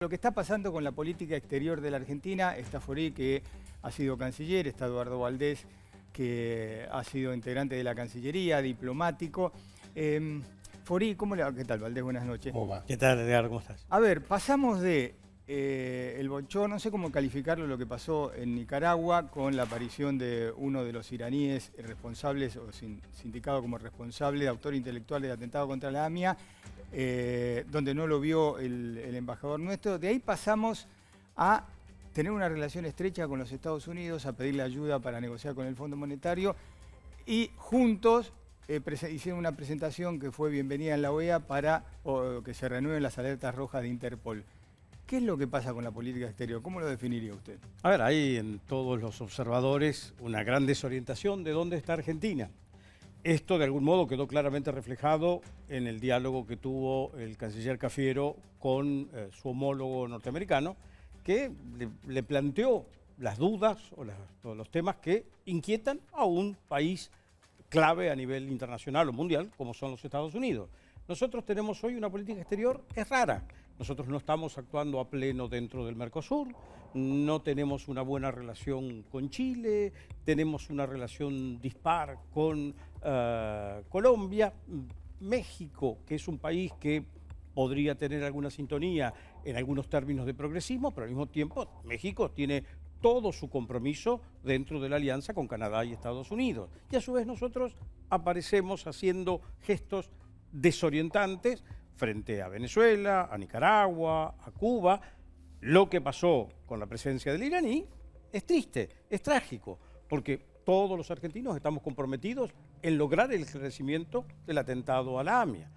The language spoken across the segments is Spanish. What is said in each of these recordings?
Lo que está pasando con la política exterior de la Argentina, está Forí, que ha sido canciller, está Eduardo Valdés, que ha sido integrante de la Cancillería, diplomático. Forí, ¿qué tal, Valdés? Buenas noches. ¿Cómo va? ¿Qué tal, Edgar? ¿Cómo estás? A ver, pasamos de el bochorno, no sé cómo calificarlo, lo que pasó en Nicaragua con la aparición de uno de los iraníes responsables, o sindicado como responsable, autor intelectual del atentado contra la AMIA, donde no lo vio el embajador nuestro. De ahí pasamos a tener una relación estrecha con los Estados Unidos, a pedirle ayuda para negociar con el Fondo Monetario, y juntos hicieron una presentación que fue bienvenida en la OEA para que se renueven las alertas rojas de Interpol. ¿Qué es lo que pasa con la política exterior? ¿Cómo lo definiría usted? A ver, hay en todos los observadores una gran desorientación de dónde está Argentina. Esto de algún modo quedó claramente reflejado en el diálogo que tuvo el canciller Cafiero con su homólogo norteamericano, que le planteó las dudas o los temas que inquietan a un país clave a nivel internacional o mundial, como son los Estados Unidos. Nosotros tenemos hoy una política exterior que es rara. Nosotros no estamos actuando a pleno dentro del Mercosur, no tenemos una buena relación con Chile, tenemos una relación dispar con Colombia, México, que es un país que podría tener alguna sintonía en algunos términos de progresismo, pero al mismo tiempo México tiene todo su compromiso dentro de la alianza con Canadá y Estados Unidos. Y a su vez nosotros aparecemos haciendo gestos desorientantes frente a Venezuela, a Nicaragua, a Cuba. Lo que pasó con la presencia del iraní es triste, es trágico, porque todos los argentinos estamos comprometidos en lograr el esclarecimiento del atentado a la AMIA.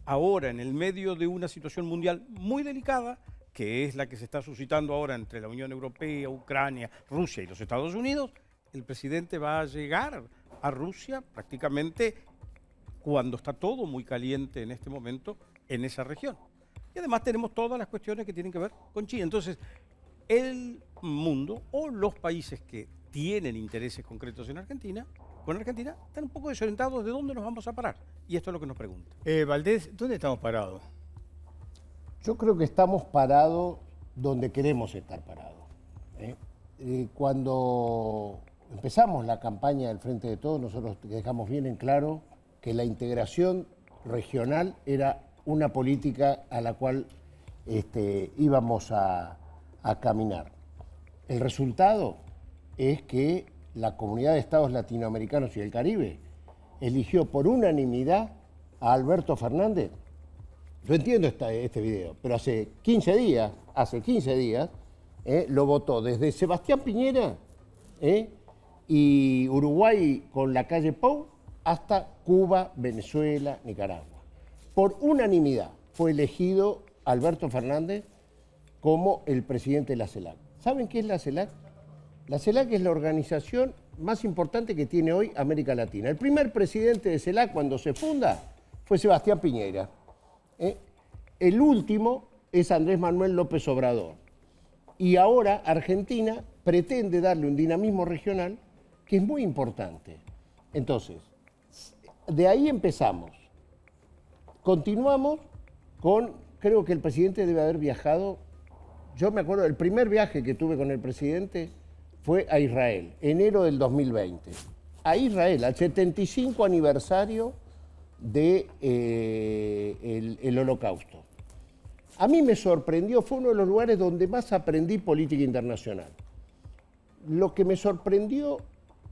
Ahora, en el medio de una situación mundial muy delicada, que es la que se está suscitando ahora entre la Unión Europea, Ucrania, Rusia y los Estados Unidos, el presidente va a llegar a Rusia prácticamente cuando está todo muy caliente en este momento en esa región. Y además tenemos todas las cuestiones que tienen que ver con China. Entonces, el mundo o los países que tienen intereses concretos en Argentina, con Argentina, están un poco desorientados de dónde nos vamos a parar. Y esto es lo que nos pregunta. Valdés, ¿dónde estamos parados? Yo creo que estamos parados donde queremos estar parados. Cuando empezamos la campaña del Frente de Todos, nosotros dejamos bien en claro que la integración regional era una política a la cual íbamos a caminar. El resultado es que la Comunidad de Estados Latinoamericanos y del Caribe eligió por unanimidad a Alberto Fernández. Yo entiendo este video, pero hace 15 días, lo votó desde Sebastián Piñera y Uruguay con la calle Pou hasta Cuba, Venezuela, Nicaragua. Por unanimidad fue elegido Alberto Fernández como el presidente de la CELAC. ¿Saben qué es la CELAC? La CELAC es la organización más importante que tiene hoy América Latina. El primer presidente de CELAC cuando se funda fue Sebastián Piñera. El último es Andrés Manuel López Obrador. Y ahora Argentina pretende darle un dinamismo regional que es muy importante. Entonces, de ahí empezamos. Continuamos creo que el presidente debe haber viajado, yo me acuerdo, el primer viaje que tuve con el presidente fue a Israel, enero del 2020. A Israel, al 75 aniversario del Holocausto. A mí me sorprendió, fue uno de los lugares donde más aprendí política internacional. Lo que me sorprendió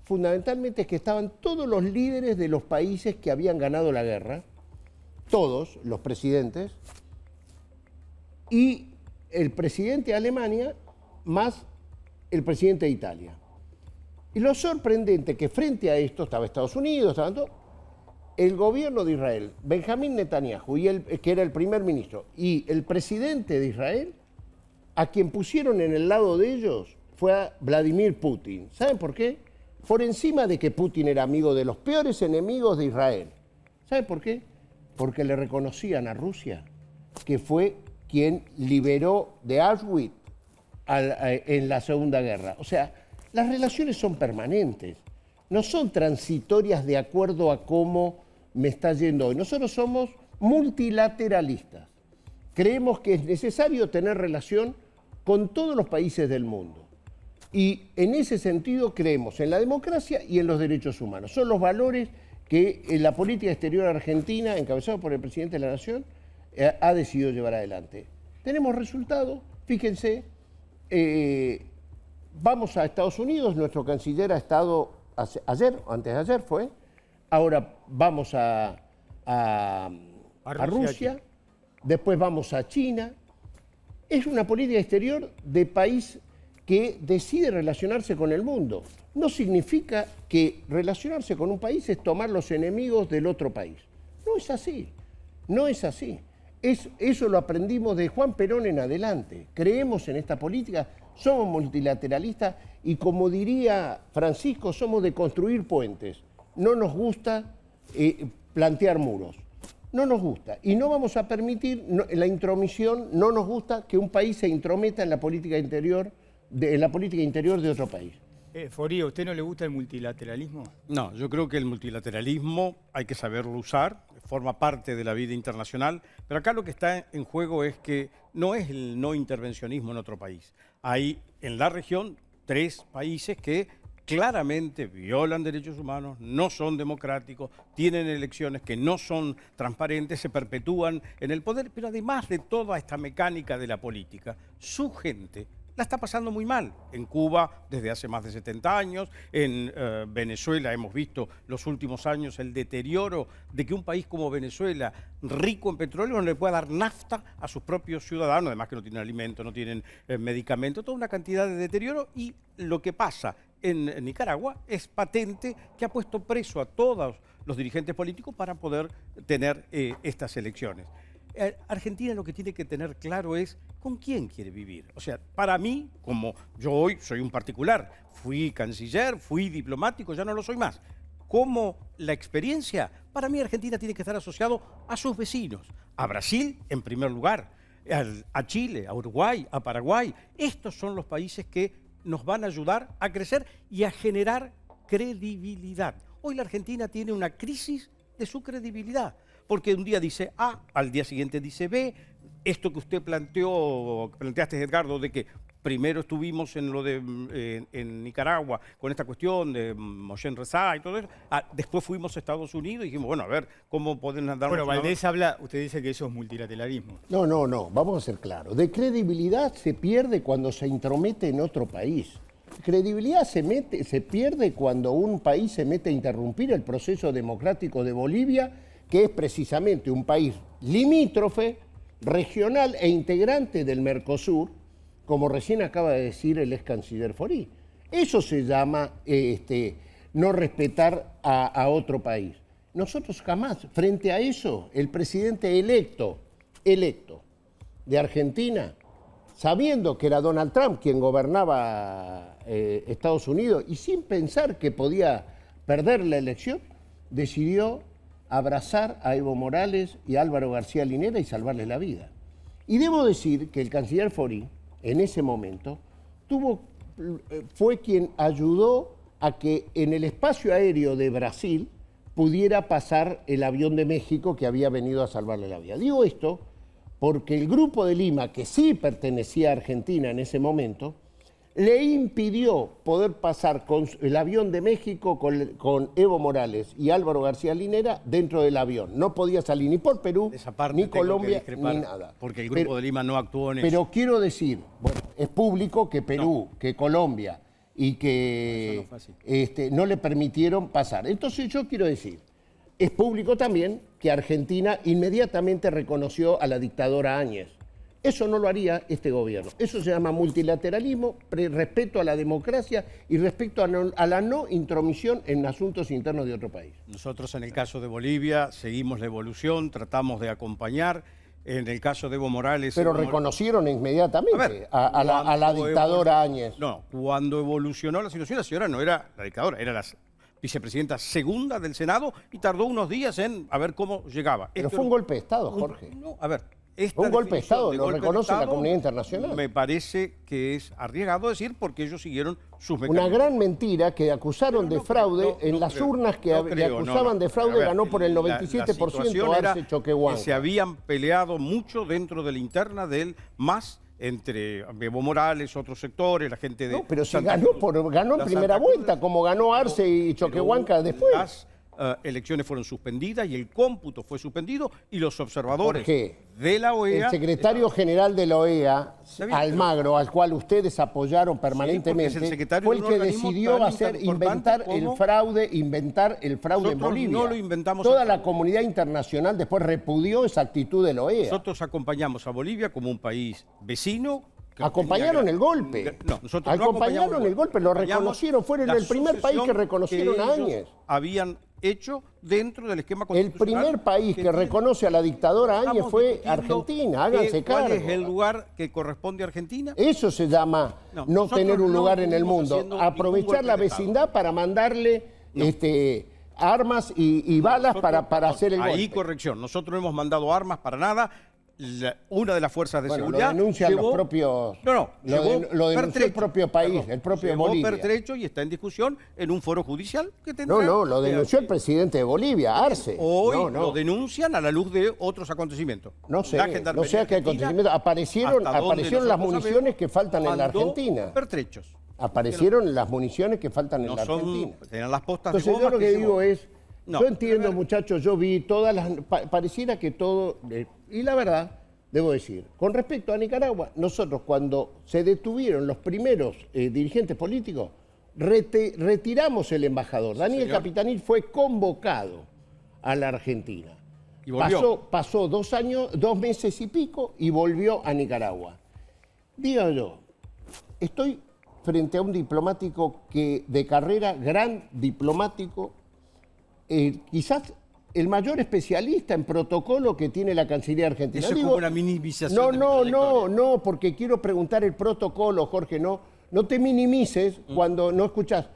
fundamentalmente es que estaban todos los líderes de los países que habían ganado la guerra, todos los presidentes, y el presidente de Alemania más el presidente de Italia. Y lo sorprendente que frente a esto estaba Estados Unidos, el gobierno de Israel, Benjamín Netanyahu, que era el primer ministro, y el presidente de Israel, a quien pusieron en el lado de ellos fue a Vladimir Putin. ¿Saben por qué? Por encima de que Putin era amigo de los peores enemigos de Israel. ¿Saben por qué? Porque le reconocían a Rusia que fue quien liberó de Auschwitz en la Segunda Guerra. O sea, las relaciones son permanentes, no son transitorias de acuerdo a cómo me está yendo hoy. Nosotros somos multilateralistas. creemos que es necesario tener relación con todos los países del mundo. Y en ese sentido creemos en la democracia y en los derechos humanos. Son los valores que la política exterior argentina, encabezada por el presidente de la Nación, ha decidido llevar adelante. Tenemos resultados, fíjense, vamos a Estados Unidos, nuestro canciller ha estado ayer, antes de ayer fue, ahora vamos a Rusia, después vamos a China. Es una política exterior de país que decide relacionarse con el mundo. No significa que relacionarse con un país es tomar los enemigos del otro país. No es así, no es así. Eso lo aprendimos de Juan Perón en adelante. Creemos en esta política, somos multilateralistas y, como diría Francisco, somos de construir puentes. No nos gusta plantear muros. No nos gusta. Y no vamos a permitir la intromisión, no nos gusta que un país se intrometa en la política interior de otro país. Foría, ¿a usted no le gusta el multilateralismo? No, yo creo que el multilateralismo hay que saberlo usar, forma parte de la vida internacional, pero acá lo que está en juego es que no es el no intervencionismo en otro país. Hay en la región 3 países que claramente violan derechos humanos, no son democráticos, tienen elecciones que no son transparentes, se perpetúan en el poder, pero además de toda esta mecánica de la política, su gente la está pasando muy mal. En Cuba desde hace más de 70 años, en Venezuela hemos visto los últimos años el deterioro de que un país como Venezuela, rico en petróleo, no le pueda dar nafta a sus propios ciudadanos, además que no tienen alimento, no tienen medicamentos, toda una cantidad de deterioro. Y lo que pasa en Nicaragua es patente, que ha puesto preso a todos los dirigentes políticos para poder tener estas elecciones. Argentina lo que tiene que tener claro es con quién quiere vivir. O sea, para mí, como yo hoy soy un particular, fui canciller, fui diplomático, ya no lo soy más. Como la experiencia, para mí Argentina tiene que estar asociado a sus vecinos, a Brasil en primer lugar, a Chile, a Uruguay, a Paraguay. Estos son los países que nos van a ayudar a crecer y a generar credibilidad. Hoy la Argentina tiene una crisis de su credibilidad, porque un día dice A, al día siguiente dice B. Esto que usted planteaste, Edgardo, de que primero estuvimos en lo de en Nicaragua con esta cuestión de Mohsen Reza y todo eso, después fuimos a Estados Unidos y dijimos, bueno, a ver, ¿cómo pueden darnos? Bueno, Valdés habla, usted dice que eso es multilateralismo. No, vamos a ser claros. De credibilidad se pierde cuando se intromete en otro país. Credibilidad se pierde cuando un país se mete a interrumpir el proceso democrático de Bolivia, que es precisamente un país limítrofe, regional e integrante del Mercosur, como recién acaba de decir el ex canciller Forí. Eso se llama no respetar a otro país. Nosotros jamás, frente a eso, el presidente electo de Argentina, sabiendo que era Donald Trump quien gobernaba Estados Unidos y sin pensar que podía perder la elección, decidió abrazar a Evo Morales y a Álvaro García Linera y salvarles la vida. Y debo decir que el canciller Forí, en ese momento, fue quien ayudó a que en el espacio aéreo de Brasil pudiera pasar el avión de México que había venido a salvarle la vida. Digo esto porque el Grupo de Lima, que sí pertenecía a Argentina en ese momento, le impidió poder pasar con el avión de México con Evo Morales y Álvaro García Linera dentro del avión. No podía salir ni por Perú, ni Colombia, ni nada. Porque el Grupo de Lima no actuó en eso. Pero quiero decir, bueno, es público que Perú, que Colombia y que no le permitieron pasar. Entonces yo quiero decir, es público también que Argentina inmediatamente reconoció a la dictadora Áñez. Eso no lo haría este gobierno. Eso se llama multilateralismo, respeto a la democracia y respecto a la no intromisión en asuntos internos de otro país. Nosotros en el caso de Bolivia seguimos la evolución, tratamos de acompañar. En el caso de Evo Morales... Pero reconocieron inmediatamente a la dictadora Áñez. No, cuando evolucionó la situación, la señora no era la dictadora, era la vicepresidenta segunda del Senado y tardó unos días en a ver cómo llegaba. Pero fue un golpe de Estado, Jorge. No, a ver, esta Un golpe de definición Estado, de lo golpe de reconoce la Estado comunidad internacional. Me parece que es arriesgado decir porque ellos siguieron sus Una mecanismos. gran mentira que acusaron de fraude en las creo, urnas que no creo, acusaban de fraude, A ver, ganó por el la 97% situación era Arce Choquehuanca. que se habían peleado mucho dentro de la interna del MAS entre Evo Morales, otros sectores, la gente de... No, pero si Santa ganó, Cruz. ganó en La primera Santa Cruz, vuelta, como ganó Arce y Choquehuanca pero después. Las elecciones fueron suspendidas y el cómputo fue suspendido y los observadores ¿Por qué? de la OEA... El secretario general de la OEA, Está bien, Almagro, al cual ustedes apoyaron permanentemente, es el secretario fue de el un que organismo decidió tan hacer importante inventar el fraude en Nosotros Bolivia. no lo inventamos Toda acá. la comunidad internacional después repudió esa actitud de la OEA. Nosotros acompañamos a Bolivia como un país vecino. que Acompañaron tenía- el golpe. No, nosotros no Acompañaron el golpe, lo acompañamos reconocieron, fueron la el primer país que sucesión reconocieron a ellos Áñez. Habían hecho dentro del esquema El constitucional. primer país que tiene- reconoce a la dictadora Áñez Estamos fue discutiendo Argentina, háganse ¿Cuál cargo. es el lugar que corresponde a Argentina? Eso se llama No, no nosotros tener un no lugar en el estuvimos mundo, haciendo ningún aprovechar golpe la de Estado. vecindad para mandarle armas y balas Nosotros- para hacer el Ahí golpe. corrección. Nosotros no hemos mandado armas para nada. Una de las fuerzas de Bueno, seguridad lo denuncian llevó- los propios... No, lo llevó denunció el pertrecho. propio país, Perdón, el propio llevó Bolivia. pertrecho y está en discusión en un foro judicial que tendrá... No, lo denunció el presidente de Bolivia, Arce. Hoy No, no. lo denuncian a la luz de otros acontecimientos. No sé, La no Gendarmería sé a qué Argentina, acontecimiento. Aparecieron hasta donde las nosotros municiones sabemos, que faltan en la mandó Argentina. Pertrechos. Aparecieron las municiones que faltan en No la son, Argentina. tenían las postas Entonces de yo goma lo que llevó. digo es, No, yo entiendo, pero a ver, muchachos, yo vi todas las... pareciera que todo... y la verdad, debo decir, con respecto a Nicaragua, nosotros cuando se detuvieron los primeros dirigentes políticos, retiramos el embajador. Daniel señor. Capitanich fue convocado a la Argentina. Y volvió. Pasó 2 años, 2 meses y pico y volvió a Nicaragua. Digo yo, estoy frente a un diplomático que de carrera, gran diplomático, quizás el mayor especialista en protocolo que tiene la Cancillería Argentina. Eso es como una minimización de mi trayectoria. No, porque quiero preguntar el protocolo, Jorge, no te minimices cuando no escuchas.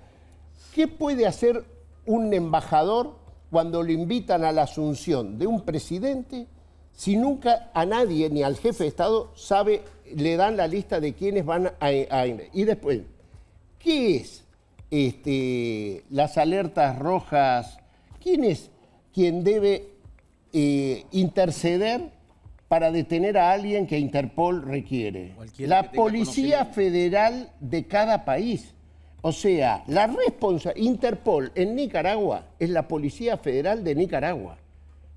¿Qué puede hacer un embajador cuando lo invitan a la asunción de un presidente si nunca a nadie, ni al jefe de Estado, le dan la lista de quiénes van a y después, ¿qué es las alertas rojas? ¿Quién es quien debe interceder para detener a alguien que Interpol requiere? Cualquiera La que tenga Policía conocimiento. Federal de cada país. O sea, Interpol en Nicaragua es la Policía Federal de Nicaragua.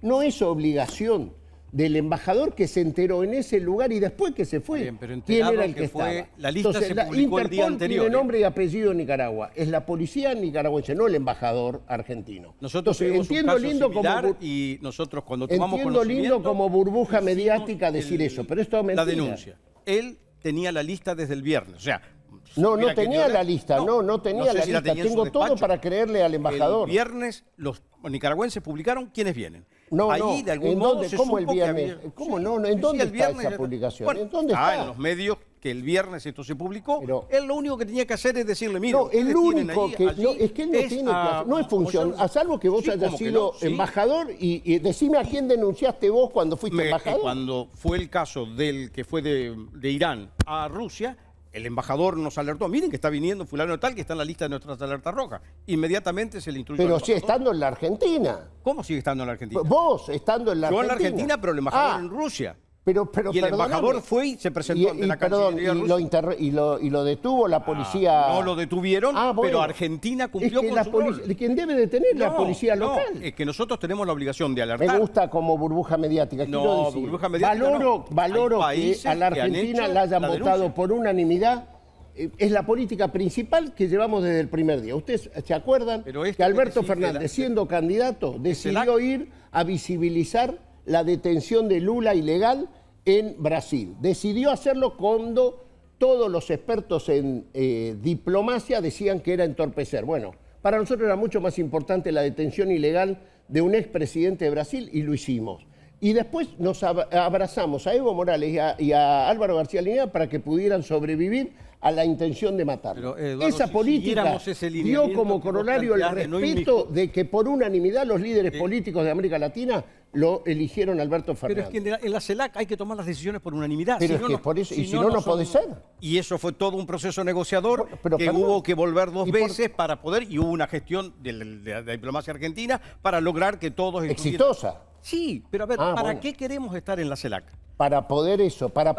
No es obligación del embajador que se enteró en ese lugar y después que se fue. Bien, pero ¿Quién enterado era el que que fue- estaba? la lista se publicó el día Interpol anterior, tiene ¿eh? nombre y apellido en Nicaragua. Es la policía nicaragüense, no el embajador argentino. Nosotros Entonces, tuvimos un entiendo caso lindo similar como y nosotros cuando tomamos entiendo lindo conocimiento, como burbuja hicimos mediática decir eso, pero esto es mentira. La denuncia. Él tenía la lista desde el viernes, o sea... si No hubiera tenía querido la leer- lista, no tenía sé la si lista. tenía en su Tengo todo despacho. para creerle al embajador. El viernes los nicaragüenses publicaron quiénes vienen. No, Ahí, no, de algún ¿en modo, dónde? se ¿Cómo el supo que viernes? había- ¿Cómo Sí, no? ¿En sí, dónde el está viernes esa ya- publicación? Bueno, ¿En dónde está está? en los medios que el viernes esto se publicó. Pero- Él lo único que tenía que hacer es decirle, mira, No, el ustedes tienen único ahí, que... allí, no, es que él no tiene que hacer... No es función, a salvo que vos Sí, hayas ¿cómo que sido no? Sí. embajador y decime a quién denunciaste vos cuando fuiste embajador. Cuando fue el caso del que fue de Irán a Rusia, el embajador nos alertó, miren que está viniendo fulano tal, que está en la lista de nuestras alertas rojas. Inmediatamente se le instruyó Pero al sí embajador. estando en la Argentina. ¿Cómo sigue estando en la Argentina? Vos estando en la Yo en Argentina. la Argentina, pero el embajador Ah, en Rusia. Pero Y el perdóname. embajador fue y se presentó ante la perdón, Cancillería rusa. y lo detuvo la policía. No lo detuvieron, Ah, bueno. pero Argentina cumplió Es que con la su policía, rol. ¿quién debe detener? La No, policía no, local. es que nosotros tenemos la obligación de Me alertar. gusta como burbuja mediática. No, quiero decir. burbuja mediática Valoro, no. valoro Hay que países a la que han Argentina hecho la hayan la votado denuncia. por unanimidad. Es la política principal que llevamos desde el primer día. ¿Ustedes se acuerdan Pero esto que Alberto que decís de Fernández, la- siendo candidato, decidió acto. ir a visibilizar la detención de Lula ilegal en Brasil? Decidió hacerlo cuando todos los expertos en diplomacia decían que era entorpecer. Bueno, para nosotros era mucho más importante la detención ilegal de un expresidente de Brasil y lo hicimos. Y después nos abrazamos a Evo Morales y a Álvaro García Linera para que pudieran sobrevivir a la intención de matarlo. Pero, Eduardo, Esa si política siguiéramos ese dio lineamiento como que vos corolario el planteás de no respeto de que por unanimidad los líderes políticos de América Latina lo eligieron Alberto Pero Fernández. es que en la CELAC hay que tomar las decisiones por unanimidad. Pero es que por eso, y si no, no puede ser. Y eso fue todo un proceso negociador Pero, que perdón, hubo que volver dos ¿y por- veces para poder, y hubo una gestión de la diplomacia argentina para lograr que todos... Exitosa. Sí, pero a ver, Ah, ¿para bueno. qué queremos estar en la CELAC? Para poder eso, para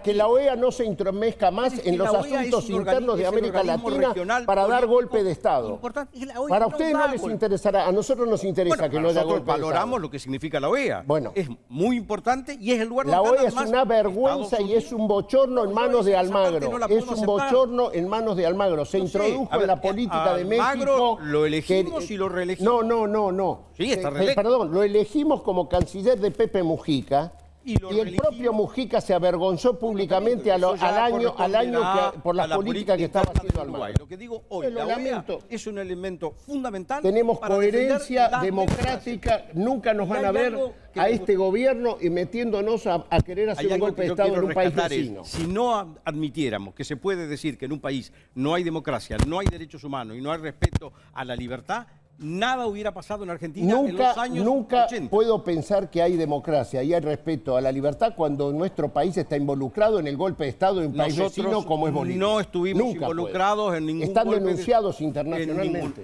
que la OEA no se entromezca más Es que en los la OEA asuntos es un internos de es el América organismo Latina regional para dar político golpe de Estado. importante. Y la OEA Para no ustedes da no les golpe. interesará, a nosotros nos interesa Bueno, que no haya nosotros golpe de valoramos Estado. lo que significa la OEA. Bueno. Es muy importante y es el lugar La donde OEA andan es más una vergüenza Estados y es Unidos. un bochorno en manos de esa parte Almagro. no la Es puedo un aceptar. bochorno en manos de Almagro. Se No sé, introdujo a ver, en la política de Almagro México. lo elegimos y lo reelegimos. No. Sí, está reelecto. Perdón, lo elegimos como canciller de Pepe Mujica. Y lo Y el propio reelegimos. Mujica se avergonzó públicamente Eso ya al año por a la política que estaba interna haciendo del Uruguay. Almagro. Lo que digo hoy, Lo la OEA lamento. es un elemento fundamental. Tenemos para defender coherencia la democrática, nunca nos Y van hay a ver algo que a me este gobierno y metiéndonos a querer Hay hacer un algo golpe que de yo Estado quiero en un país rescatar es, vecino. si no admitiéramos que se puede decir que en un país no hay democracia, no hay derechos humanos y no hay respeto a la libertad, nada hubiera pasado en Argentina en los años Nunca 80. puedo pensar que hay democracia y hay respeto a la libertad cuando nuestro país está involucrado en el golpe de Estado de un país Nosotros vecino como es Bolivia. no estuvimos Nunca involucrados puede. en ningún Están golpe de- denunciados en internacionalmente.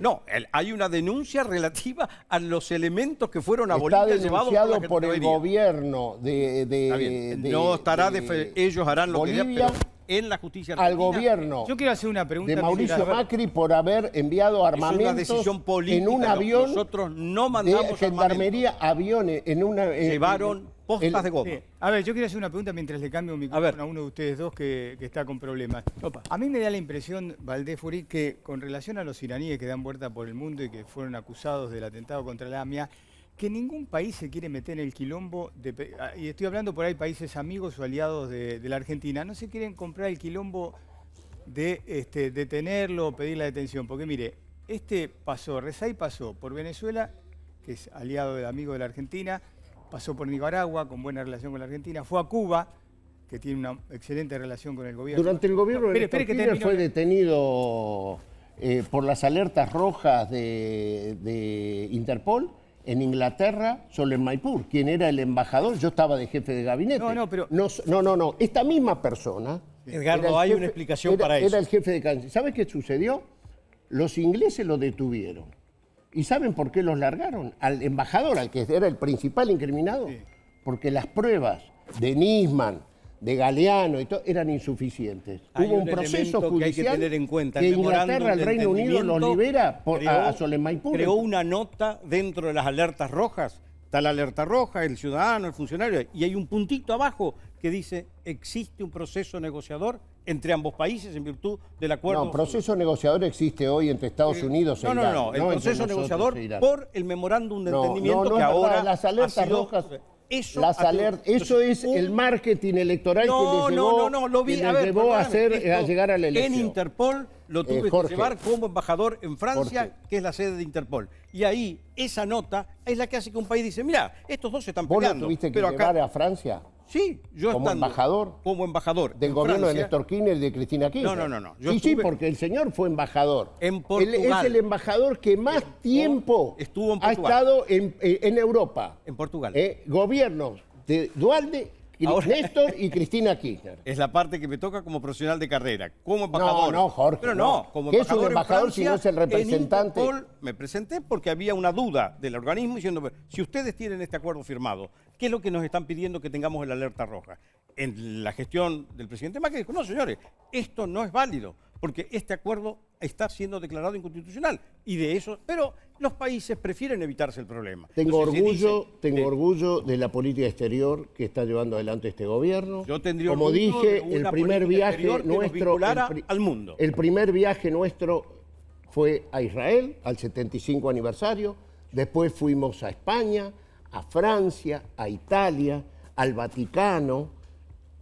hay una denuncia relativa a los elementos que fueron a Está Bolivia llevados por denunciado la por el Gendarmería. gobierno Está bien. No estará ellos harán lo que Bolivia digan, pero en la justicia al argentina gobierno Yo quiero hacer una pregunta. de Mauricio Mira, Macri por haber enviado es una armamentos decisión política. en un avión Nosotros no de mandamos gendarmería, aviones en una llevaron postas de goma. Sí. A ver, yo quiero hacer una pregunta mientras le cambio un ver. micrófono a uno de ustedes dos que está con problemas. Opa. A mí me da la impresión, Valdés Furí, que con relación a los iraníes que dan vuelta por el mundo y que fueron acusados del atentado contra la AMIA, que ningún país se quiere meter en el quilombo, y estoy hablando por ahí países amigos o aliados de la Argentina, no se quieren comprar el quilombo de detenerlo o pedir la detención. Porque mire, Rezai pasó por Venezuela, que es aliado del amigo de la Argentina, pasó por Nicaragua, con buena relación con la Argentina, fue a Cuba, que tiene una excelente relación con el gobierno. Durante el gobierno de Espere Néstor que Kirchner termino. fue detenido por las alertas rojas de Interpol en Inglaterra, Solen Maipur, quien era el embajador. Yo estaba de jefe de gabinete. No, pero- No. Esta misma persona... Edgardo, era el hay una explicación para eso. Era el jefe de canciller. ¿Sabe qué sucedió? Los ingleses lo detuvieron. ¿Y saben por qué los largaron? Al embajador, al que era el principal incriminado. Sí. Porque las pruebas de Nisman, de Galeano y todo eran insuficientes. Hay Hubo un un proceso elemento que hay que judicial tener en cuenta. que El memorándum Inglaterra, el de Reino Unido los entendimiento libera a Solen Maipur. Creó una nota dentro de las alertas rojas. Está la alerta roja, el ciudadano, el funcionario, y hay un puntito abajo que dice existe un proceso negociador entre ambos países en virtud del acuerdo. No, proceso negociador existe hoy entre Estados Unidos e No, Irán. el entre proceso nosotros negociador e Irán. por el memorándum de No, entendimiento no que es ahora verdad, las alertas ha sido, rojas, eso, eso es el marketing electoral que les llevó, lo vi. que A les ver, llevó a, perdóname, a llegar a la elección. En Interpol lo tuve que Jorge. llevar como embajador en Francia, Jorge. que es la sede de Interpol. Y ahí, esa nota es la que hace que un país dice, mira, estos dos se están ¿Vos lo peleando. tuviste que pero llevar acá, a Francia? sí, yo como estando embajador como embajador del en gobierno de Francia, Néstor Kirchner y de Cristina Kirchner. No. Yo Sí, estuve porque el señor fue embajador. en Él Portugal. es el embajador que más tiempo estuvo en ha Portugal. estado en Europa. en Portugal. Gobiernos de Dualde, Ahora- Néstor y Cristina Kirchner. Es la parte que me toca como profesional de carrera, como embajador. No, Jorge, Pero no. como ¿Qué es un embajador en embajador si no es el Francia, representante? En Interpol me presenté porque había una duda del organismo diciendo, si ustedes tienen este acuerdo firmado, ¿qué es lo que nos están pidiendo que tengamos en la alerta roja? En la gestión del presidente Macri dijo, no, señores, esto no es válido, porque este acuerdo está siendo declarado inconstitucional. Y de eso, pero los países prefieren evitarse el problema. Tengo Entonces, orgullo de la política exterior que está llevando adelante este gobierno. Yo tendría Como orgullo dije, de el una primer política viaje exterior que nos nuestro vinculara al mundo. El primer viaje nuestro fue a Israel al 75 aniversario, después fuimos a España, a Francia, a Italia, al Vaticano.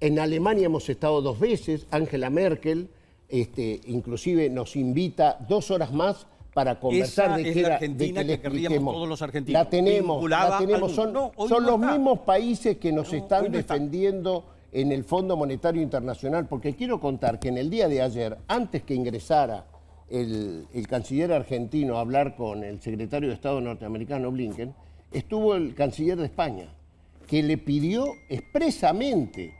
En Alemania hemos estado 2 veces. Angela Merkel inclusive nos invita 2 horas más para conversar Esa de es qué la era, Argentina de que le que querríamos expliquemos. todos los argentinos, La tenemos, vinculada al mundo. Son, No, hoy son no los está. mismos países que nos No, están hoy no está. defendiendo en el Fondo Monetario Internacional, porque quiero contar que en el día de ayer, antes que ingresara el canciller argentino a hablar con el secretario de Estado norteamericano Blinken, estuvo el canciller de España, que le pidió expresamente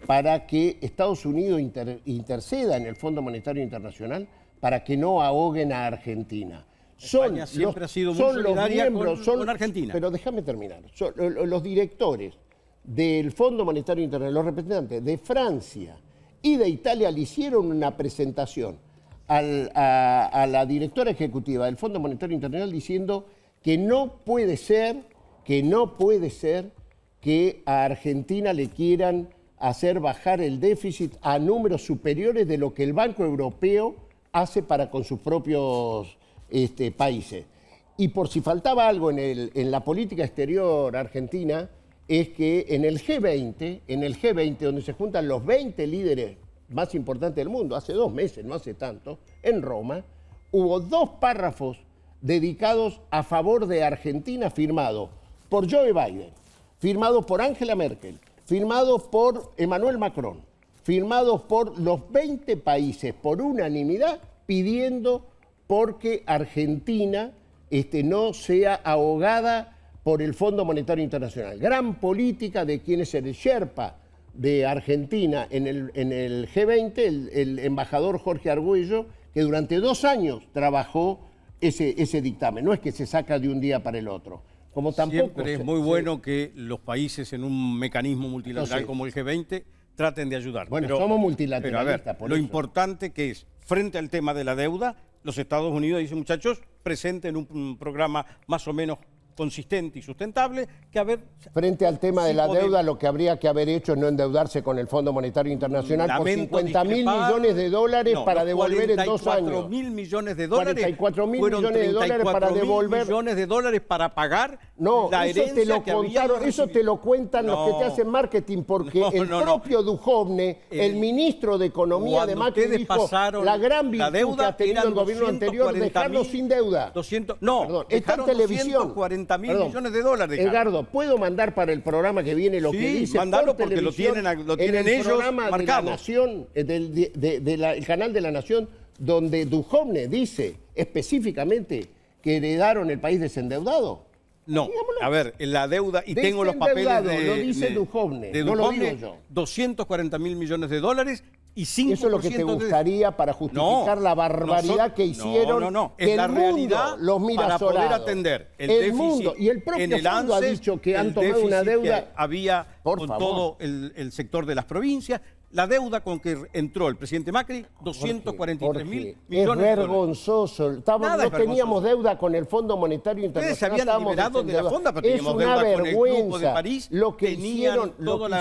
para que Estados Unidos interceda en el Fondo Monetario Internacional para que no ahoguen a Argentina. España siempre ha sido muy solidaria con Argentina. Pero déjame terminar. Son los directores del Fondo Monetario Internacional, los representantes de Francia y de Italia le hicieron una presentación a la directora ejecutiva del Fondo Monetario Internacional diciendo que no puede ser que a Argentina le quieran hacer bajar el déficit a números superiores de lo que el Banco Europeo hace para con sus propios países. Y por si faltaba algo en la política exterior argentina, es que en el G20, donde se juntan los 20 líderes más importantes del mundo, hace 2 meses, no hace tanto, en Roma, hubo 2 párrafos dedicados a favor de Argentina firmados por Joe Biden, firmados por Angela Merkel, firmados por Emmanuel Macron, firmados por los 20 países por unanimidad pidiendo porque Argentina no sea ahogada por el Fondo Monetario Internacional. Gran política de quien es el Sherpa de Argentina en el G20, el embajador Jorge Argüello, que durante 2 años trabajó ese dictamen. No es que se saca de un día para el otro. Como tampoco siempre es muy bueno que los países en un mecanismo multilateral como el G20 traten de ayudar. Bueno, somos multilateralistas. Pero a ver, por lo eso. importante que es, frente al tema de la deuda, los Estados Unidos dicen, muchachos, presenten un programa más o menos consistente y sustentable, que a ver... Frente al tema de la deuda, lo que habría que haber hecho es no endeudarse con el Fondo Monetario Internacional por 50.000 millones de dólares para devolver en 2 años. 44.000 millones de dólares. 44.000 millones de dólares para devolver. Millones de dólares para pagar la eso herencia te lo que contaron, habían eso te lo cuentan los que te hacen marketing, porque el propio Duhovne, el ministro de Economía de Macri, dijo la gran virtud que ha tenido el gobierno anterior, dejarnos sin deuda. Perdón, está en televisión. 240.000 millones de dólares. Edgardo, ¿puedo mandar para el programa que viene lo que dice mandarlo por porque lo tienen en el ellos programa marcado. de la Nación, el canal de la Nación, donde Duhovne dice específicamente que heredaron el país desendeudado? No, a ver, la deuda, y tengo los papeles lo dice Duhovne, no lo digo yo. 240.000 millones de dólares y 5%. Eso es lo que te gustaría para justificar la barbaridad que hicieron. Es que la el mundo realidad los mira para poder azorados. atender el déficit mundo y el propio en el fondo ANSES, ha dicho que han el tomado una déficit deuda. que había con todo el sector de las provincias. La deuda con que entró el presidente Macri, 243.000 millones es de dólares. Vergonzoso. No teníamos deuda con el Fondo Monetario Internacional. Ustedes se habían liberado de la fonda, pero teníamos deuda con el Grupo de París. Lo que hicieron,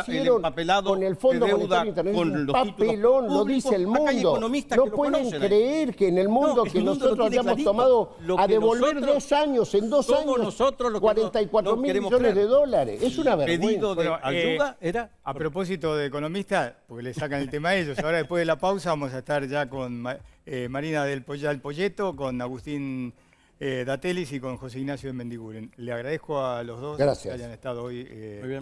el empapelado con el Fondo Monetario Internacional, un papelón, lo dice el mundo. No pueden creer que en el mundo que nosotros hayamos tomado a devolver 2 años, en 2 años, 44.000 millones de dólares. Es una vergüenza. Pedido de ayuda era... A propósito de economistas, porque le sacan el tema a ellos, ahora después de la pausa vamos a estar ya con Marina del Polleto, con Agustín Datelis y con José Ignacio de Mendiguren. Le agradezco a los dos que hayan estado hoy.